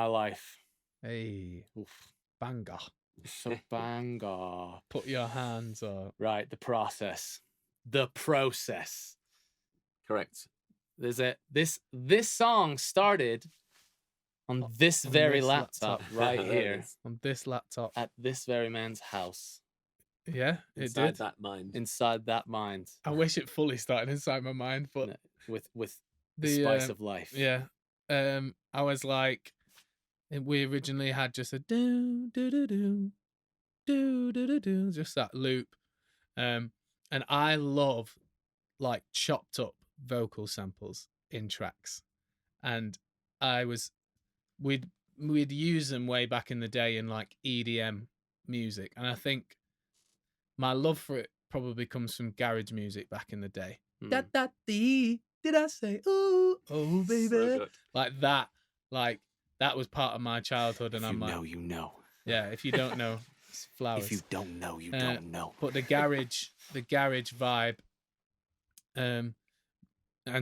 my life. Hey, Oof. banger. So banger. Put your hands up. Right, the process. The process. Correct. This song started on this on very this laptop right There it here is. On this laptop. at this very man's house. Yeah, it Inside did. that mind. Inside that mind. I wish it fully started inside my mind, but No, with the the spice of life. yeah. I was like, we originally had just a do do do do do do do do, just that loop, and I love like chopped up vocal samples in tracks, and we'd use them way back in the day in like EDM music, and I think my love for it probably comes from garage music back in the day. Da da dee, did I say ooh oh baby? So good. Like that was part of my childhood, and If I'm you like, know, you know. yeah, if you don't know, it's flowers. If you don't know, you don't know. But the garage vibe, and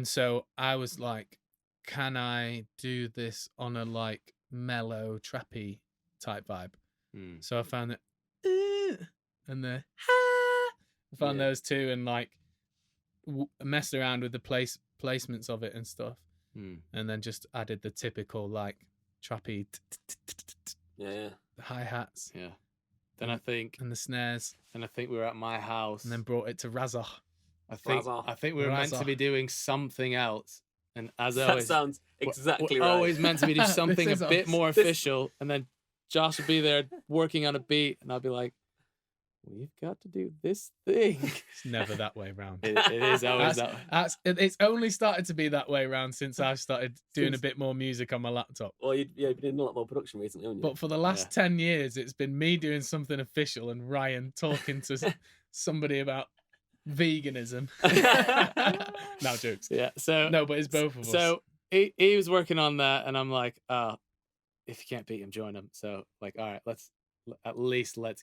so I was like, can I do this on a like mellow trappy type vibe? So I found that and the I found those two, and like messed around with the placements of it and stuff, and then just added the typical like trappy Yeah. hi-hats. Yeah. Then I think and the snares, we were at my house, and then brought it to Razor. I think we were meant to be doing something else, and as That always, sounds exactly we're right. always meant to be doing something This a is bit us. more official, and then Josh would be there working on a beat, and I'll be like, "We've got to do this thing." It's never that way round. It is always that way. It's only started to be that way round since I've started doing a bit more music on my laptop. Well, you've been doing a lot more production recently, haven't you? But for the last 10 years, it's been me doing something official and Ryan talking to somebody about veganism. No jokes. Yeah. So No, but it's both of us. So he was working on that, and I'm like, if you can't beat him, join him. So like, all right, let's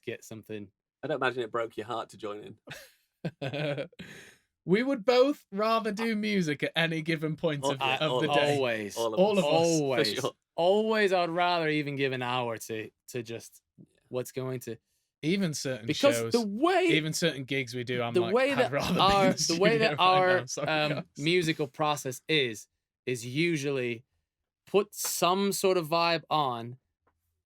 get something. I don't imagine it broke your heart to join in. We would both rather do music at any given point of the day. Always. All of us. Always. For sure. Always. I'd rather even give an hour to just what's going to. Even certain Because shows, the way, even certain gigs we do, I'm the like, way I'd that rather be in our the the way that studio right our now. Sorry, guys. musical process is usually put some sort of vibe on,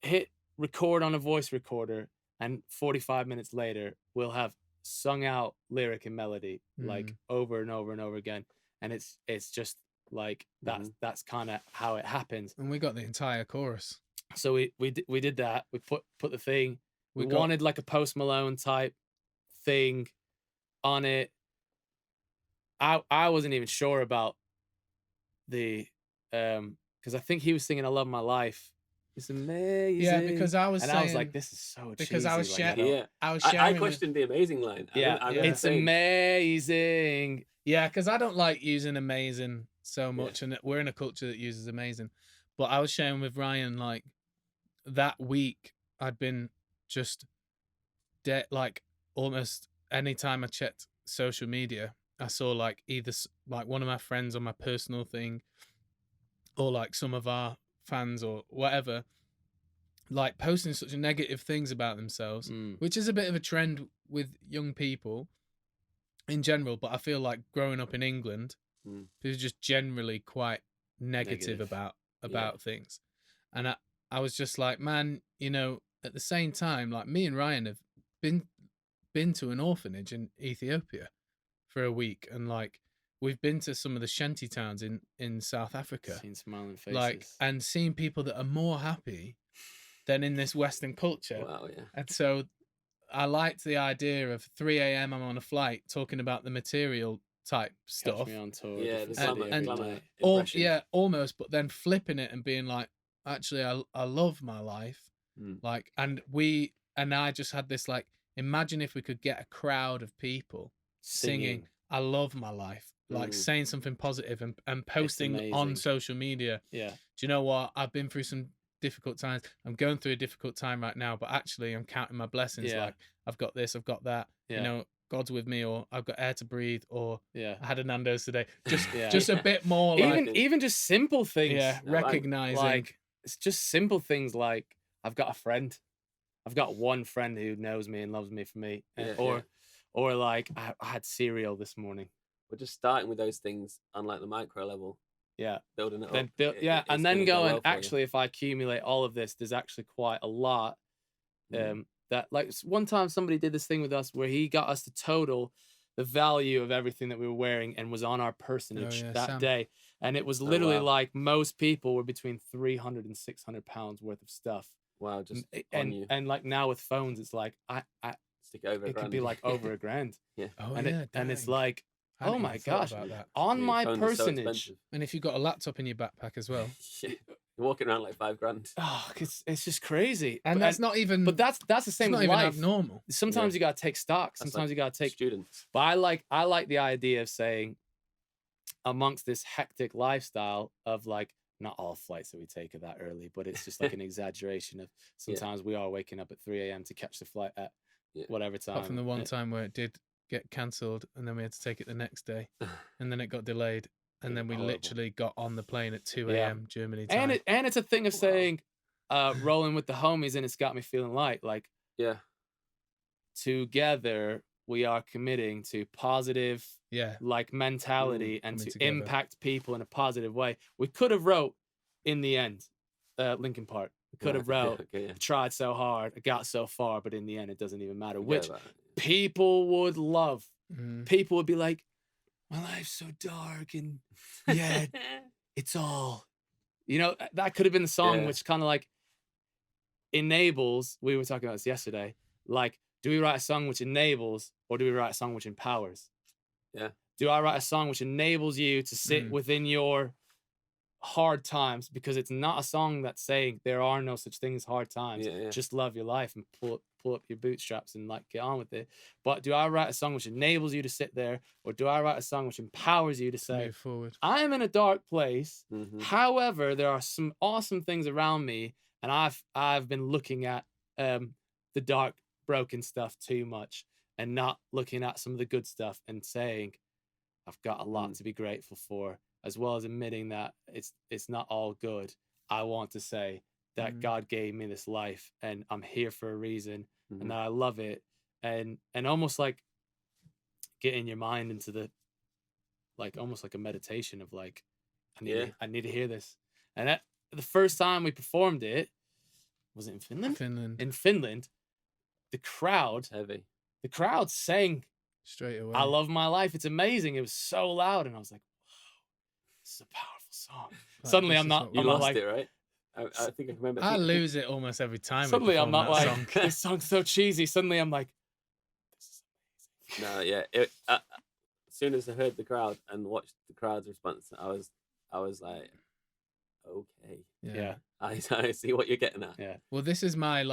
hit record on a voice recorder, and 45 minutes later we'll have sung out lyric and melody like over and over and over again, and it's just like that's kind of how it happens. And we got the entire chorus. So we did that. We put the thing. We wanted like a Post Malone type thing on it. I wasn't even sure about the because I think he was singing "I Love My Life." It's amazing. Yeah, because I was I was like, this is so cheesy. because I was sharing. Yeah. I was sharing. I questioned the amazing line. It's amazing. Yeah, because I don't like using amazing so much, and we're in a culture that uses amazing. But I was sharing with Ryan like that week I'd been just like almost any time I checked social media, I saw like either like one of my friends on my personal thing, or like some of our fans or whatever, like posting such negative things about themselves, which is a bit of a trend with young people in general. But I feel like growing up in England, people are just generally quite negative about things, and I was just like, man, you know, at the same time, like me and Ryan have been to an orphanage in Ethiopia for a week, and like we've been to some of the shanty towns in South Africa, seen smiling faces, like, and seen people that are more happy than in this Western culture. Wow, yeah. And so I liked the idea of 3 a.m. I'm on a flight talking about the material type stuff. Catch me on tour. Yeah, the different glamour city every night. impression. Yeah, almost, but then flipping it and being like, actually, I love my life. Like, and I just had this like, imagine if we could get a crowd of people singing I love my life, like saying something positive and posting on social media. Yeah. Do you know what? I've been through some difficult times. I'm going through a difficult time right now, but actually I'm counting my blessings. Like, I've got this, I've got that, you know, God's with me, or I've got air to breathe, or I had a Nando's today. Just a bit more like even just simple things. Yeah, recognizing like it's just simple things like I've got a friend. I've got one friend who knows me and loves me for me. Yeah, Or like I had cereal this morning. We're just starting with those things on like the micro level, Yeah. building it Then up. yeah, It's and then gonna go going, well for you. actually, if I accumulate all of this, there's actually quite a lot. That like one time somebody did this thing with us where he got us to total the value of everything that we were wearing and was on our personage that Sam. day. And it was literally wow. like most people were between 300 and 600 pounds worth of stuff. Wow, just on you. And like now with phones, it's like Stick over a it could grand. be like over a grand. Yeah. Oh, and yeah, and it's dang. like, I hadn't oh even my thought gosh, about that. on Your my phones are so personage. expensive. And if you've got a laptop in your backpack as well. Yeah. You're walking around like $5,000. Oh, it's just crazy. And that's not even. But that's the it's same not with even life. abnormal. Sometimes you gotta take stock. That's Sometimes like you gotta take. students. But I like the idea of saying, amongst this hectic lifestyle of like, not all flights that we take are that early, but it's just like an exaggeration of sometimes we are waking up at 3 a.m. to catch the flight at whatever time. Apart from the one time where it did get cancelled and then we had to take it the next day and then it got delayed and then we literally got on the plane at 2 a.m. Germany time. And it's a thing of saying, rolling with the homies, and it's got me feeling light. Like, together we are committing to positive like mentality and to impact people in a positive way. We could have wrote in the end, Linkin Park. We could have wrote, tried so hard, I got so far, but in the end it doesn't even matter. Which people would love. People would be like, my life's so dark and it's all, that could have been the song, which kind of like enables. We were talking about this yesterday. Like, do we write a song which enables, or do we write a song which empowers? Do I write a song which enables you to sit within your hard times, because it's not a song that's saying there are no such thing as hard times. Just love your life and pull up your bootstraps and like get on with it. But do I write a song which enables you to sit there, or do I write a song which empowers you to say, move forward? I am in a dark place. However, there are some awesome things around me, and I've been looking at the dark, broken stuff too much and not looking at some of the good stuff and saying, I've got a lot to be grateful for, as well as admitting that it's not all good. I want to say that God gave me this life and I'm here for a reason, and that I love it, and almost like getting your mind into the, like almost like a meditation of like, I need to hear this. And the first time we performed it, was it in Finland? In Finland, the crowd sang straight away, I love my life, it's amazing. It was so loud, and I was like, this is a powerful song. Suddenly I'm not lost like it, right? I think I remember. I lose it almost every time. Suddenly I'm not like, song. this song's so cheesy. Suddenly I'm like, this is amazing. No, as soon as I heard the crowd and watched the crowd's response, I was like, okay, yeah. I see what you're getting at. Yeah. Well, this is my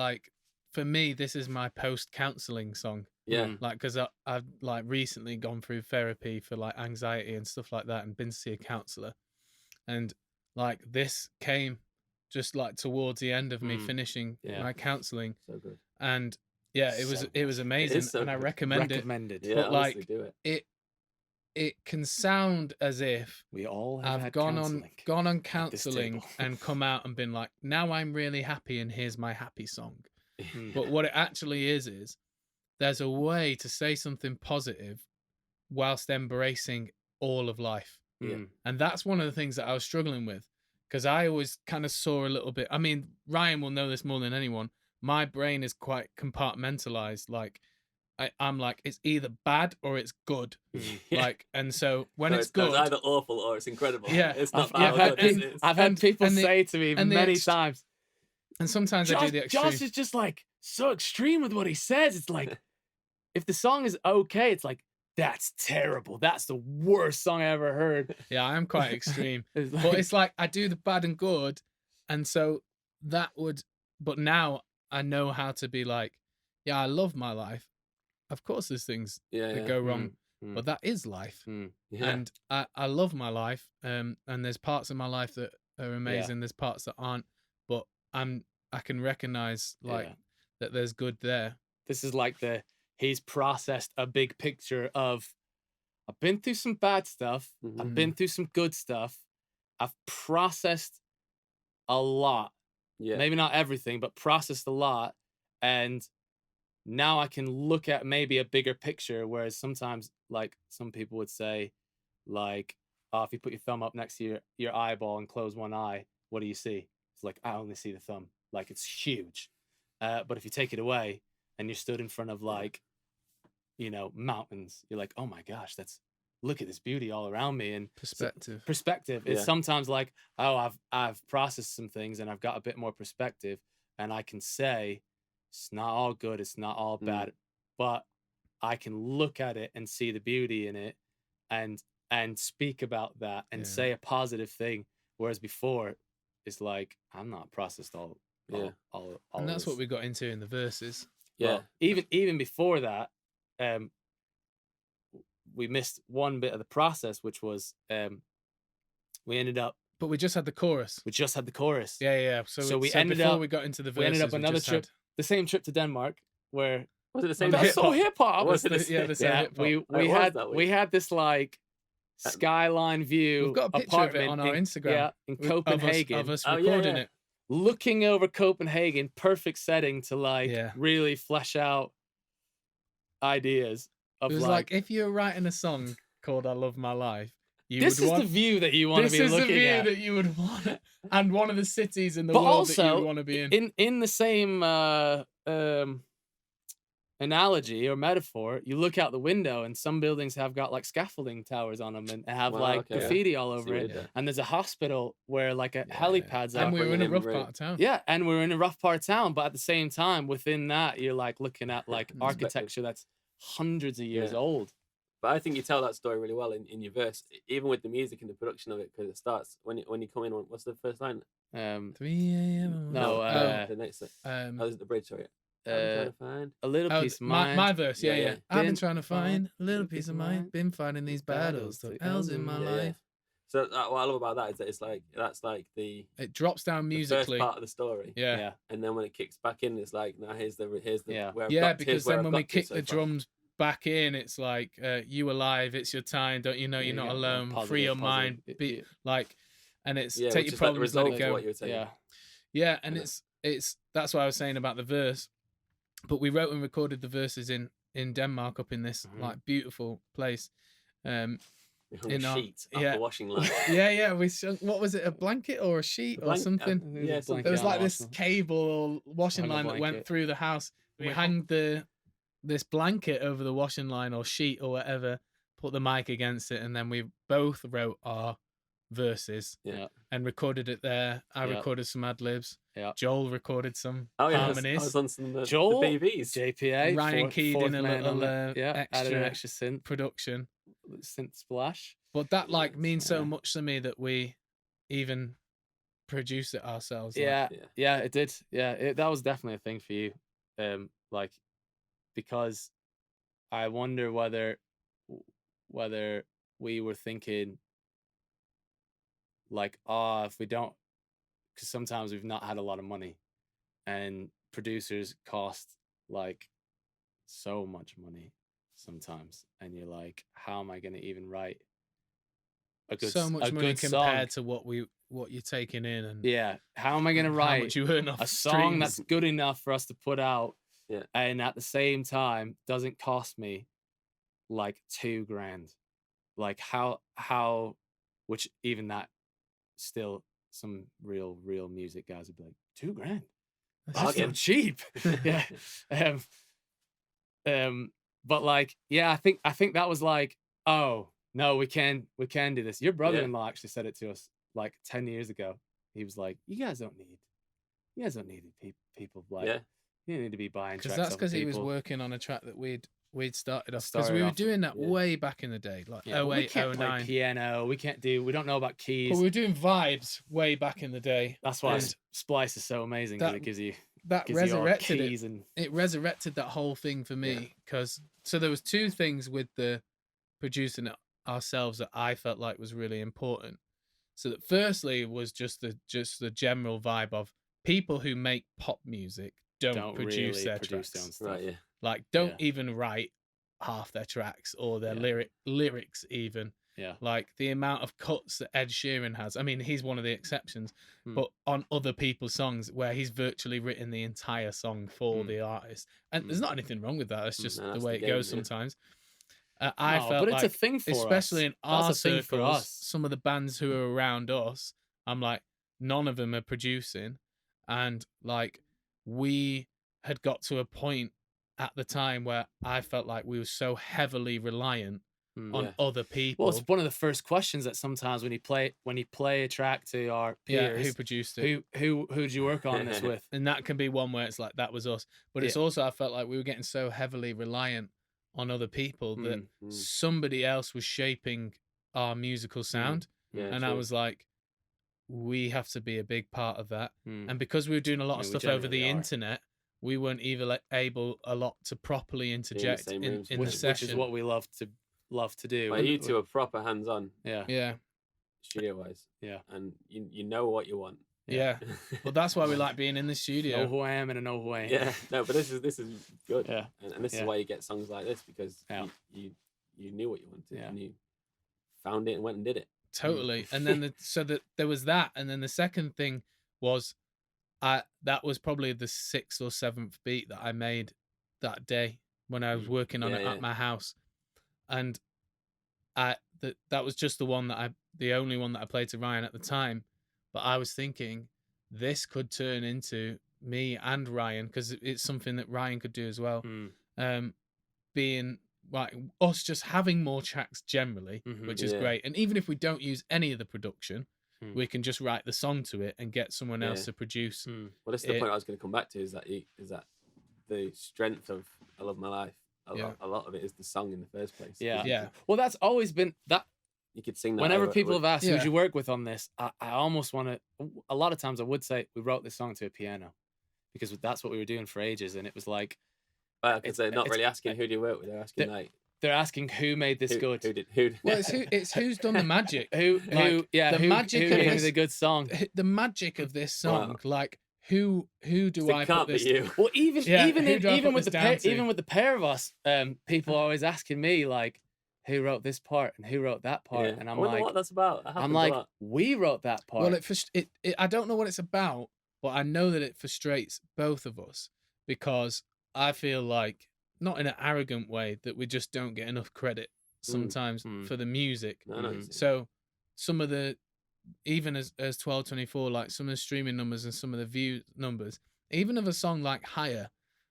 for me, this is my post-counseling song. Yeah. Like, because I've like recently gone through therapy for like anxiety and stuff like that, and been to see a counselor, and like this came just like towards the end of me finishing my counseling. So good. And it was amazing, and I recommend it. Yeah, but like do it can sound as if we all have I've gone on counseling and come out and been like, now I'm really happy and here's my happy song. But what it actually is there's a way to say something positive whilst embracing all of life. And that's one of the things that I was struggling with, because I always kind of saw a little bit, I mean, Ryan will know this more than anyone, my brain is quite compartmentalized. Like I'm like, it's either bad or it's good. Like, and so when it's good, it's either awful or it's incredible. Yeah, it's not I've had people say to me many times, and sometimes I do the extreme. Josh is just like so extreme with what he says. It's like, if the song is okay, it's like, that's terrible. That's the worst song I ever heard. Yeah, I am quite extreme. It's like, but it's like I do the bad and good, and so that would. But now I know how to be like, yeah, I love my life. Of course, there's things that go wrong, but that is life, and I love my life. And there's parts of my life that are amazing. There's parts that aren't, but I can recognize that there's good there. This is like he's processed a big picture of, I've been through some bad stuff. I've been through some good stuff. I've processed a lot. Yeah. maybe not everything, but processed a lot, and now I can look at maybe a bigger picture. Whereas sometimes, like some people would say, like, oh, if you put your thumb up next to your eyeball and close one eye, what do you see? It's like, I only see the thumb. Like, it's huge. But if you take it away and you're stood in front of like, you know, mountains, you're like, oh my gosh, look at this beauty all around me. And perspective is sometimes like, oh, I've processed some things and I've got a bit more perspective, and I can say it's not all good, it's not all bad, but I can look at it and see the beauty in it, and speak about that and say a positive thing. Whereas before, it's like, I'm not processed all and that's what we got into in the verses. Yeah. Well, even before that, we missed one bit of the process, which was we ended up. But we just had the chorus. We just had the chorus. Yeah. So we ended before up. We got into the verses. We ended up another trip, the same trip to Denmark, where was it the same? That's so hip hop. The same hip hop. We had this like skyline view. We've got a picture of it on our Instagram. Yeah, in Copenhagen. Of us recording it. Looking over Copenhagen, perfect setting to like really flesh out ideas. It was like if you're writing a song called "I Love My Life," this is the view that you want to be looking at. This is the view that you would want, and one of the cities in the world that you would want to be in. In the same analogy or metaphor, you look out the window and some buildings have got like scaffolding towers on them and have graffiti all over it. And there's a hospital where like a helipad's out. And we were in a rough part of town. Yeah, and we're in a rough part of town, but at the same time, within that, you're like looking at like architecture that's hundreds of years old. But I think you tell that story really well in your verse, even with the music and the production of it, because it starts when you come in. What's the first line? 3 a.m. The next. The bridge. Sorry. I'm trying to find a little piece of mind. My verse, yeah. I've been trying to find a little piece of mind. Been fighting these battles, took L's in my life. So what I love about that is that it's like it drops down musically. The first part of the story. Yeah. And then when it kicks back in, it's like, now here's the because then when we kick the drums back in, it's like you alive, it's your time, don't you know you're not alone, free your mind, be like, and it's take your problems, let it go. Yeah, and it's that's what I was saying about the verse. But we wrote and recorded the verses in Denmark, up in this like beautiful place. In a sheet off the washing line. We what was it, a blanket or a sheet or something? There was like this cable or washing line that went through the house. We hanged this blanket over the washing line or sheet or whatever, put the mic against it, and then we both wrote our verses and recorded it there. I recorded some ad libs. Joel recorded some harmonies. I was on some Joel, the BVs. JPA, Ryan keyed in a little added an extra synth production, synth splash. But that like means so much to me that we even produce it ourselves. It did. That was definitely a thing for you, like, because I wonder whether we were thinking like, if we don't, because sometimes we've not had a lot of money, and producers cost like so much money sometimes, and you're like, how am I going to even write a good so much a money good compared song? to what you're taking in, and how am I going to write how much you earn off a song streams? that's good enough for us to put out, and at the same time doesn't cost me like $2,000, like how which even that still some real music guys would be like, $2,000, that's so cheap. But like, I think that was like, oh no, we can do this. Your brother-in-law actually said it to us like 10 years ago. He was like, you guys don't need people like, you don't need to be buying tracks. That's because he was working on a track that we'd started off, because we were doing that way back in the day, like 08, we can't 09. Play piano, we don't know about keys. But we were doing vibes way back in the day. That's why Splice is so amazing, because it gives you resurrected keys it resurrected that whole thing for me, because so there was two things with the producing it ourselves that I felt like was really important. So that firstly was just the general vibe of people who make pop music don't produce really their produce tracks. their own stuff. Like don't even write half their tracks or their lyrics even. Yeah. Like the amount of cuts that Ed Sheeran has. I mean, he's one of the exceptions, Hmm. but on other people's songs where he's virtually written the entire song for the artist. And there's not anything wrong with that. It's just No, the that's way the it game, goes yeah. sometimes. I No, felt but it's a like, thing for especially us. in our That's a thing for circles, us. some of the bands who are around us, I'm like, none of them are producing. And like, we had got to a point at the time where I felt like we were so heavily reliant on Yeah. other people. Well, it's one of the first questions that sometimes when you play a track to our peers, who produced it? who'd you work on this with? And that can be one where it's like, that was us. But it's also, I felt like we were getting so heavily reliant on other people that somebody else was shaping our musical sound. Yeah, and true. I was like, we have to be a big part of that. Mm. And because we were doing a lot I of mean, we stuff over the generally are. internet, we weren't even able a lot to properly interject same in rooms the together. session. Which is what we love to do. Like, you two are proper hands-on Yeah. studio-wise. Yeah. And you know what you want. Yeah. Well, that's why we like being in the studio. Know who I am and I know who I am. Yeah. No, but this is good. Yeah. And this is why you get songs like this, because you knew what you wanted and you found it and went and did it. Totally. And then there was that, and then the second thing was that was probably the 6th or 7th beat that I made that day when I was working on it at my house. And that was just the only one that I played to Ryan at the time. But I was thinking this could turn into me and Ryan, because it's something that Ryan could do as well. Being like us just having more tracks generally, which is great. And even if we don't use any of the production, we can just write the song to it and get someone else to produce. Well, that's the point I was going to come back to, is that the strength of I Love My Life, a lot of it is the song in the first place. Yeah. Well, that's always been that. You could sing that. Whenever people have asked who'd you work with on this, I almost want to. A lot of times I would say we wrote this song to a piano, because that's what we were doing for ages, and it was like. Because they're not really asking who do you work with. They're asking they're asking who made this good. Who? Well, it's who's done the magic. Who magic who of made this, a good song. The magic of this song, like who do I can't put this? Be you. Well, even with the pair of us, people are always asking me like, who wrote this part and who wrote that part, and I'm like, what that's about. I'm like, we wrote that part. Well, I don't know what it's about, but I know that it frustrates both of us, because I feel like, not in an arrogant way, that we just don't get enough credit sometimes for the music. So some of the, even as 1224, like some of the streaming numbers and some of the view numbers, even of a song like Higher,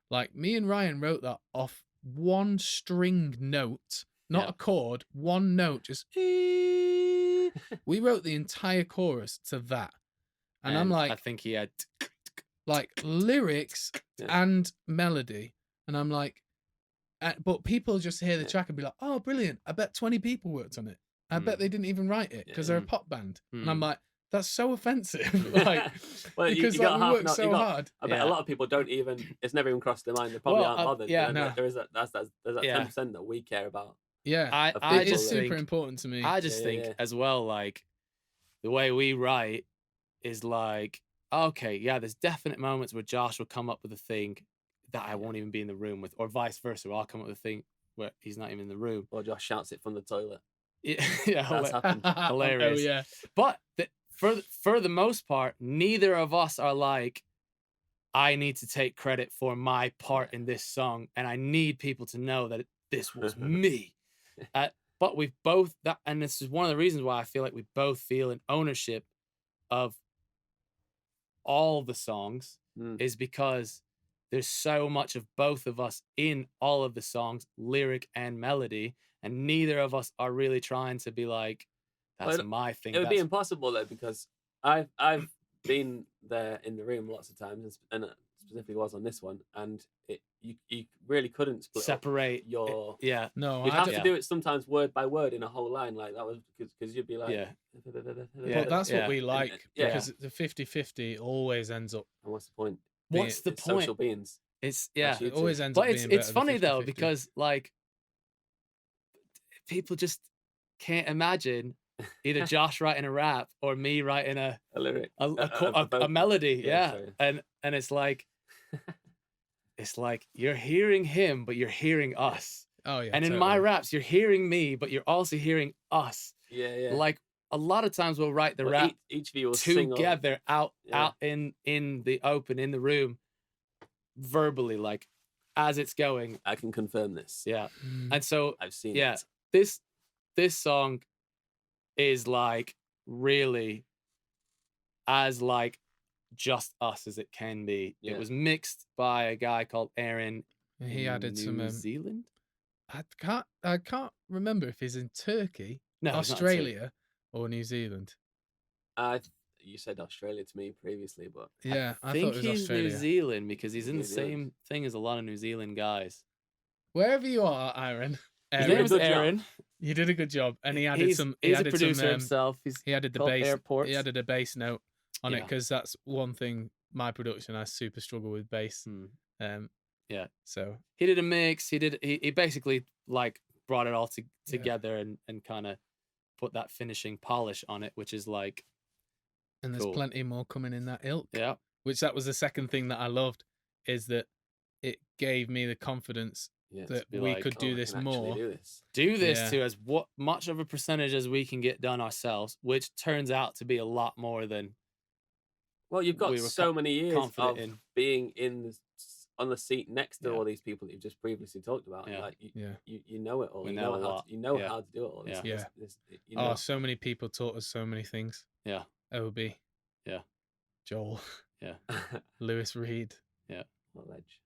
like me and Ryan wrote that off one string note, not a chord, one note, just we wrote the entire chorus to that. And I'm like, I think he had like lyrics and melody, and I'm like, but people just hear the track and be like, oh, brilliant, I bet 20 people worked on it. I bet they didn't even write it, because they're a pop band. And I'm like, that's so offensive. Like, well, because we work so hard. I bet a lot of people don't even, it's never even crossed their mind. They probably aren't bothered. There's that 10% that we care about. Yeah, it's super important to me. I just think as well, like, the way we write is like, okay, there's definite moments where Josh will come up with a thing that I won't even be in the room with, or vice versa, where I'll come up with a thing where he's not even in the room. Or Josh shouts it from the toilet. Yeah, that's happened. Hilarious. Oh, yeah. But for the most part, neither of us are like, I need to take credit for my part in this song, and I need people to know that this was me. But we've both and this is one of the reasons why I feel like we both feel an ownership of all the songs, is because there's so much of both of us in all of the songs, lyric and melody, and neither of us are really trying to be like, that's my thing. It would be impossible though, because I've been there in the room lots of times, and specifically was on this one, and you really couldn't separate your No, you'd have to do it sometimes word by word in a whole line, like that was because you'd be like But that's what we like, because the 50-50 always ends up. And what's the point? What's the point? Social beings. It's it always ends up being it's funny 50-50. though, because like people just can't imagine either Josh writing a rap or me writing a lyric, a melody. And it's like you're hearing him, but you're hearing us. Oh yeah. And in totally. my raps, you're hearing me, but you're also hearing us. Yeah. Like a lot of times we'll write the Well, rap each of you will sing all- together out Yeah. in the open, in the room, verbally, like as it's going. I can confirm this. Yeah. Mm. And so I've seen yeah, it. this song is like really as like just us as it can be. Yeah. It was mixed by a guy called Aaron And he in added some. New Zealand. I can't remember if he's in Turkey, No, he's not in Turkey. Australia, or New Zealand. You said Australia to me previously, but Yeah, I think thought it was he's Australia. New Zealand because he's in New the Zealand. same thing as a lot of New Zealand guys. Wherever you are, Aaron. His Aaron. name is Good job. Aaron. You did a good job, and he added He's some. he's a added producer some, himself. He added the called bass. Airports. He added a bass note on it Yeah. because that's one thing. My production, I super struggle with bass. Yeah. So He did a mix. He basically like brought it all together and kind of put that finishing polish on it, which is like, and there's cool. plenty more coming in that ilk. yeah, Which that was the second thing that I loved, is that it gave me the confidence yeah, that be we like, could oh, do I this can actually more. do this. do this Yeah. to as what much of a percentage as we can get done ourselves, which turns out to be a lot more than Well, you've got we were so many years confident of in. being on the seat next to Yeah. all these people that you've just previously talked about. Yeah. Like Yeah. you know it all. We you know know a how lot. to, you know Yeah. how to do it all. This, Yeah. you know. Oh, so many people taught us so many things. Yeah. Obi. Yeah. Joel. Yeah. Lewis Reed. What ledge?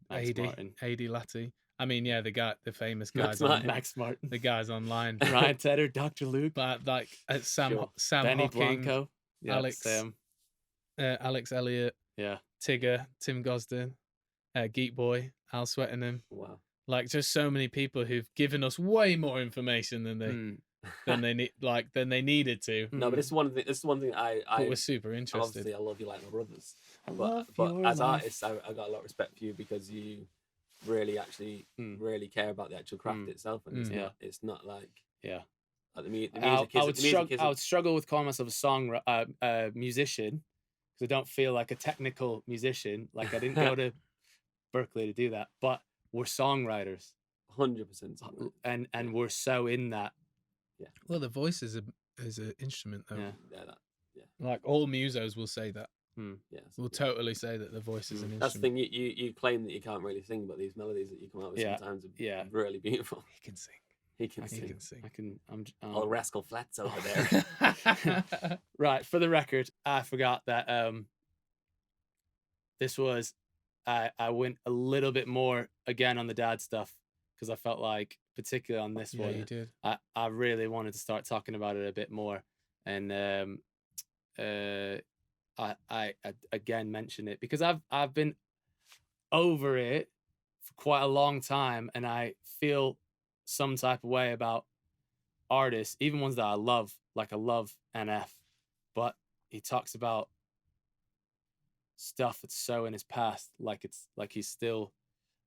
Max AD. Martin. AD Latti. I mean, yeah, the famous Max guys. On, Martin. Max Martin. the guys online. Ryan Tedder, Dr. Luke, But like Sam Sure. Sam Benny Hocking, Blanco, yeah, Alex. Sam, Alex Elliott, yeah, Tigger, Tim Gosden, Geek Boy, Al Sweatingham. Wow. Like just so many people who've given us way more information than they Mm. than they needed to. No, but this is one thing. This is one thing I But we're super interested. obviously I love you like my brothers. I love But your as life. artists, I got a lot of respect for you because you really actually really care about the actual craft itself, and Mm. it's not like Yeah. like the music. I would the music struggle. I would isn't. struggle with calling myself a musician because I don't feel like a technical musician. Like I didn't go to Berkeley to do that, but we're songwriters, 100%. and we're so in that. Well, the voice is an instrument though. Yeah. Yeah, Like all musos will say that. yeah. Will totally say that the voice is an instrument. That's the thing. You claim that you can't really sing, but these melodies that you come out with Yeah, sometimes are yeah. really beautiful. He can sing. He can I sing. He can sing. I can. Oh, Rascal Flats over there. Right, for the record, I forgot that this was I went a little bit more again on the dad stuff because I felt like, particularly on this Yeah, one, you did. I really wanted to start talking about it a bit more, and I again mentioned it because I've been over it for quite a long time, and I feel some type of way about artists, even ones that I love, like I love NF, but he talks about stuff that's so in his past, like it's like he's still,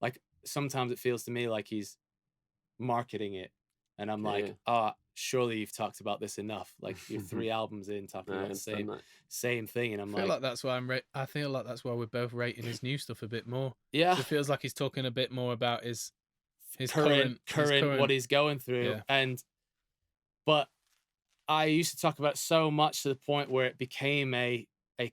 like sometimes it feels to me like he's marketing it, and I'm like, surely you've talked about this enough. Like you're 3 albums in talking about the same thing, and I'm I feel like that's why I feel like that's why we're both rating his new stuff a bit more. yeah, It feels like he's talking a bit more about his current current what he's going through, Yeah. But I used to talk about it so much to the point where it became a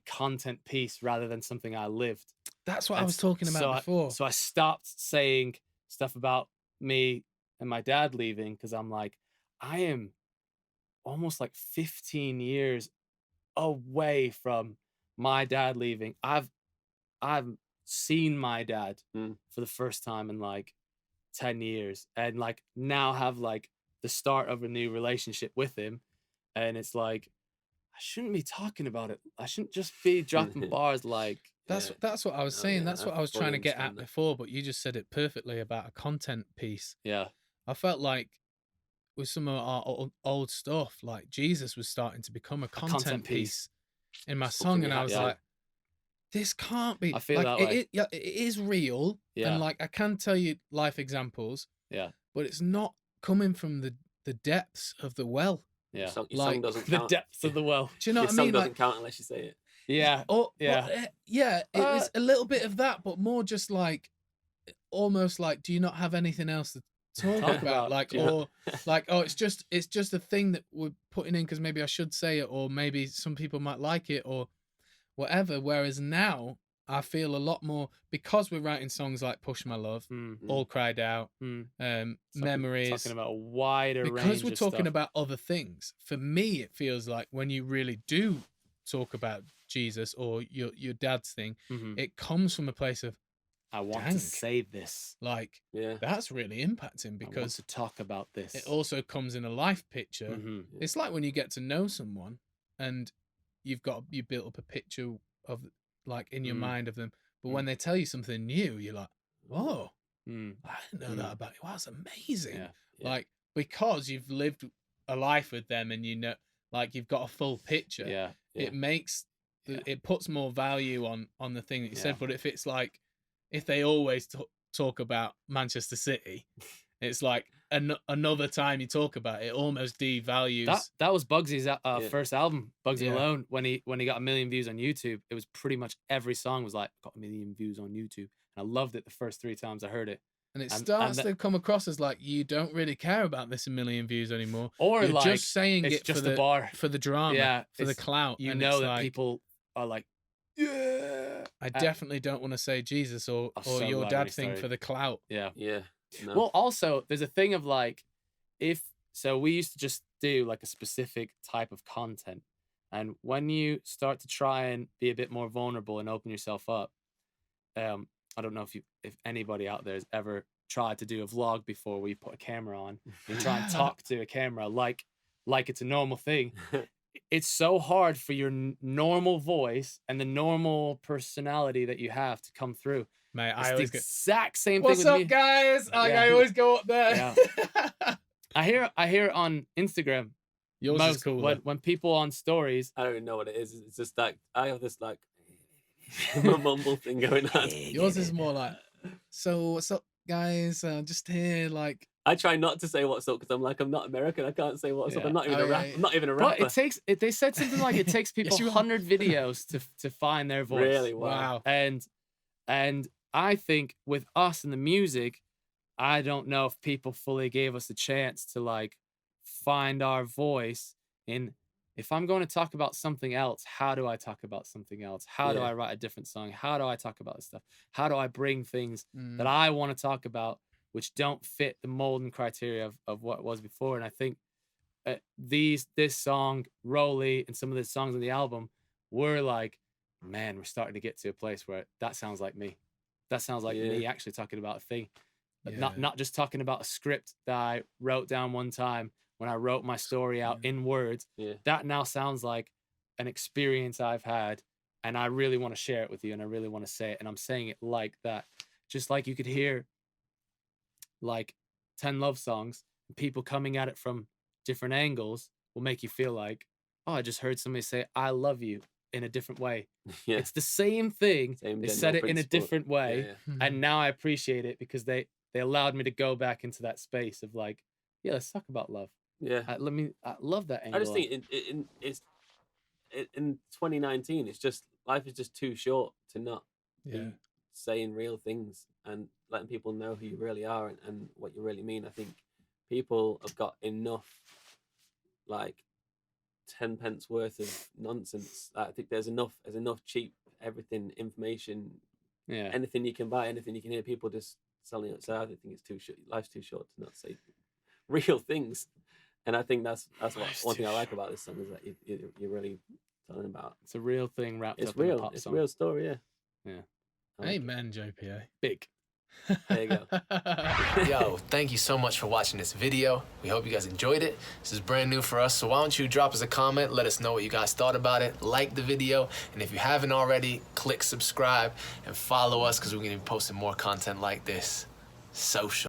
content piece rather than something I lived. That's what I And was talking about before. So I stopped saying stuff about me and my dad leaving because I'm like, I am almost like 15 years away from my dad leaving. I've seen my dad for the first time in like 10 years, and like now have like the start of a new relationship with him, and it's like I shouldn't be talking about it. I shouldn't just be dropping bars like That's what I was saying. That's what I was fully trying to get at understand that. before, but you just said it perfectly about a content piece. yeah. I felt like with some of our old stuff, like Jesus was starting to become a content piece in my song, and I was like, this can't be. I feel like, that way. It is real, and like I can tell you life examples, but it's not coming from the depths of the well. Your song Like, doesn't The count. depths of the well. Do you know Your what I song mean? doesn't Like, count unless you say it. Yeah. yeah. It was a little bit of that, but more just like almost like, do you not have anything else talk Talk about? about, Like, yeah. or like, oh, it's just a thing that we're putting in because maybe I should say it, or maybe some people might like it, or whatever. Whereas now I feel a lot more because we're writing songs like Push My Love, All Cried Out, Memories. Talking about a wider range Because we're of talking stuff. about other things. For me, it feels like when you really do talk about Jesus or your dad's thing, it comes from a place of, I want Dang. to say this. like, Yeah. that's really impacting I want because to talk about this. it also comes in a life picture. Mhm. It's like when you get to know someone and you built up a picture of, like, in your mind of them, but when they tell you something new, you're like, oh, I didn't know that about you. Wow, that's amazing. Yeah. Like, because you've lived a life with them and you know, like, you've got a full picture. Yeah. It makes it puts more value on the thing that you said. But if it's like, if they always talk about Manchester City, it's like another time you talk about it, almost devalues. That was Bugsy's first album, Bugsy Yeah. Alone. When he got 1 million views on YouTube, it was pretty much every song was like, got 1 million views on YouTube. And I loved it the first 3 times I heard it. And it starts to come across as like, you don't really care about this 1 million views anymore. Or you're like, just saying it's it just for a bar. for the drama, for the it's- clout. You and know it's that like, people are like, yeah. I definitely don't want to say Jesus or so your glad dad when he thing started. for the clout. Yeah. Yeah. No. Well, also, there's a thing of like, so we used to just do like a specific type of content. And when you start to try and be a bit more vulnerable and open yourself up, I don't know if anybody out there has ever tried to do a vlog before where you put a camera on and try and talk to a camera like it's a normal thing. It's so hard for your normal voice and the normal personality that you have to come through. Mate, It's I the always go, exact same what's thing with up, me. guys? Like, Yeah. I always go up there. Yeah. I hear it on Instagram. Yours is cool. When people on stories. I don't even know what it is. It's just like I have this like mumble thing going on. Yours is more like, so what's up, guys? Just here, like. I try not to say what's up because I'm like, I'm not American. I can't say what's up. I'm not even a rapper. I'm not even a rapper. But they said something like it takes people 100 videos to find their voice. Really? Wow. And I think with us and the music, I don't know if people fully gave us a chance to like find our voice in, if I'm going to talk about something else, how do I talk about something else? How do I write a different song? How do I talk about this stuff? How do I bring things that I want to talk about which don't fit the mold and criteria of what was before? And I think this song, Rollie, and some of the songs on the album were like, man, we're starting to get to a place where that sounds like me. That sounds like me actually talking about a thing. Not just talking about a script that I wrote down one time when I wrote my story out in words. That now sounds like an experience I've had, and I really want to share it with you, and I really want to say it, and I'm saying it like that. Just like you could hear like 10 love songs, and people coming at it from different angles will make you feel like, oh, I just heard somebody say I love you in a different way. It's the same thing. They said it in a different way, and now I appreciate it because they allowed me to go back into that space of like, yeah, let's talk about love. I love that angle. I just think in 2019, it's just, life is just too short to not be saying real things and letting people know who you really are and what you really mean. I think people have got enough like 10 pence worth of nonsense. I think there's enough cheap everything information. Anything you can buy, anything you can hear, people just selling it. So I think it's too short. Life's too short to not say real things. And I think that's one thing I like about this song is that you're really telling about. It's a real thing wrapped It's up in a real. pop It's song. a real story. Yeah. Amen, JPA. Big. There you go. Yo, thank you so much for watching this video. We hope you guys enjoyed it. This is brand new for us, so why don't you drop us a comment, let us know what you guys thought about it, like the video, and if you haven't already, click subscribe and follow us because we're going to be posting more content like this. Social.